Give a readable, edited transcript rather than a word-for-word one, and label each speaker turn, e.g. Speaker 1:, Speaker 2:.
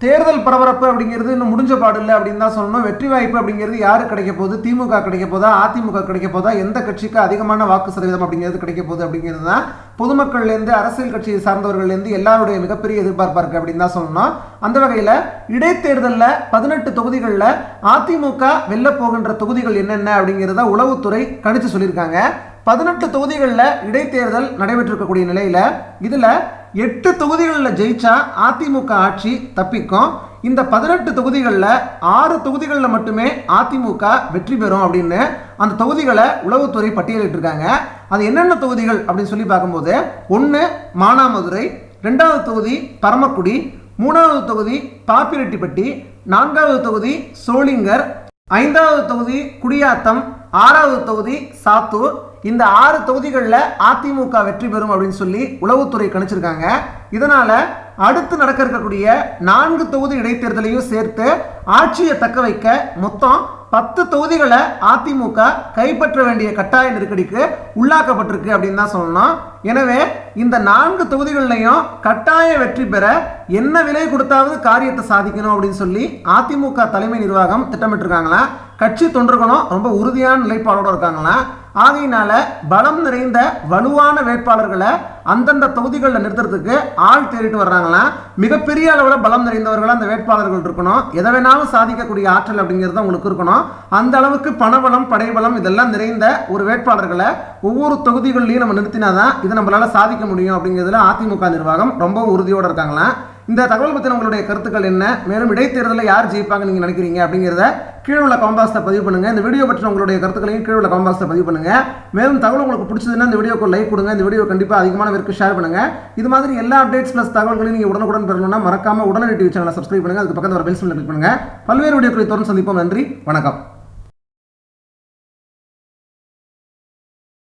Speaker 1: தேர்தல் பரபரப்பு அப்படிங்கிறது இன்னும் முடிஞ்ச பாடு இல்லை அப்படின்னு தான் சொல்லணும். வெற்றி வாய்ப்பு அப்படிங்கிறது யாரு கிடைக்க போகுது? திமுக கிடைக்க போதா, அதிமுக கிடைக்க போதா, எந்த கட்சிக்கு அதிகமான வாக்கு சதவீதம் அப்படிங்கிறது கிடைக்க போகுது அப்படிங்கிறது தான் பொதுமக்கள்லேருந்து அரசியல் கட்சியை சார்ந்தவர்கள்லேருந்து எல்லாருடைய மிகப்பெரிய எதிர்பார்ப்பாக இருக்குது அப்படின்னு தான் சொல்லணும். அந்த வகையில் இடைத்தேர்தலில் 18 தொகுதிகளில் அதிமுக வெல்ல போகின்ற தொகுதிகள் என்னென்ன அப்படிங்கிறத உளவுத்துறை கணிச்சு சொல்லியிருக்காங்க. 18 தொகுதிகளில் இடைத்தேர்தல் நடைபெற்றிருக்கக்கூடிய நிலையில் இதில் 8 தொகுதிகளில் ஜெயிச்சா அதிமுக ஆட்சி தப்பிக்கும். இந்த 18 தொகுதிகளில் 6 தொகுதிகளில் மட்டுமே அதிமுக வெற்றி பெறும் அப்படின்னு அந்த தொகுதிகளை உளவுத்துறை பட்டியலிட்டிருக்காங்க. அது என்னென்ன தொகுதிகள் அப்படின்னு சொல்லி பார்க்கும்போது, 1 மானாமதுரை, 2வது தொகுதி பரமக்குடி, 3வது தொகுதி பாப்பிரெட்டிப்பட்டி, 4வது தொகுதி சோளிங்கர், 5வது தொகுதி குடியாத்தம், 6வது தொகுதி சாத்தூர். இந்த 6 தொகுதிகளில் அதிமுக வெற்றி பெறும் அப்படின்னு சொல்லி உளவுத்துறை கணிச்சிருக்காங்க. இதனால அடுத்து நடக்க இருக்கக்கூடிய 4 தொகுதி இடைத்தேர்தலையும் சேர்த்து ஆட்சியை தக்க வைக்க மொத்தம் 10 தொகுதிகளை அதிமுக கைப்பற்ற வேண்டிய கட்டாய நெருக்கடிக்கு உள்ளாக்கப்பட்டிருக்கு அப்படின்னு தான் சொல்லணும். எனவே இந்த 4 தொகுதிகளிலையும் கட்டாய வெற்றி பெற என்ன விலை கொடுத்தாவது காரியத்தை சாதிக்கணும் அப்படின்னு சொல்லி அதிமுக தலைமை நிர்வாகம் திட்டமிட்டிருக்காங்களா. கட்சி தொண்டர்களும் ரொம்ப உறுதியான நிலைப்பாடோடு இருக்காங்களா. ஆகையினால பலம் நிறைந்த வலுவான வேட்பாளர்களை அந்தந்த தொகுதிகளில் நிறுத்துறதுக்கு ஆள் தேடிட்டு வர்றாங்களா. மிகப்பெரிய அளவில் பலம் நிறைந்தவர்கள் அந்த வேட்பாளர்கள் இருக்கணும். எதை வேணாலும் சாதிக்கக்கூடிய ஆற்றல் அப்படிங்கிறது உங்களுக்கு இருக்கணும். அந்த அளவுக்கு பணபலம், படைபலம் இதெல்லாம் நிறைந்த ஒரு வேட்பாளர்களை ஒவ்வொரு தொகுதிகளிலையும் நம்ம நிறுத்தினாதான் இதை நம்மளால சாதிக்க முடியும் அப்படிங்கிறதுல அதிமுக நிர்வாகம் ரொம்ப உறுதியோடு இருக்காங்களா. இந்த தகவல் பற்றின உங்களுடைய கருத்துக்கள் என்ன? மேலும் இடைத்தேர்தலில் யார் ஜெயிப்பாங்க நீங்கள் நினைக்கிறீங்க அப்படிங்கிறத கீழே உள்ள கமெண்ட் பாக்ஸில் பதிவு பண்ணுங்கள். இந்த வீடியோ பற்றின உங்களுடைய கருத்துக்களையும் கீழே உள்ள கமெண்ட் பாக்ஸில் பதிவு பண்ணுங்கள். மேலும் தகவல் உங்களுக்கு பிடிச்சதுன்னா இந்த வீடியோக்கு லைக் கொடுங்க. இந்த வீடியோ கண்டிப்பாக அதிகமான பேருக்கு ஷேர் பண்ணுங்கள். இது மாதிரி எல்லா அப்டேட்ஸ் ப்ளஸ் தகவல்களையும் நீங்கள் உடனுக்குடன் பெறணும்னா மறக்காம உடனடி டிவி சேனலை சப்ஸ்கிரைப் பண்ணுங்கள். அதுக்கு பக்கத்தில் ஒரு பெல் சிம்பலை கிளிக் பண்ணுங்கள். பல்வேறு வீடியோக்களை தொடர்ந்து சந்திப்போம். நன்றி, வணக்கம்.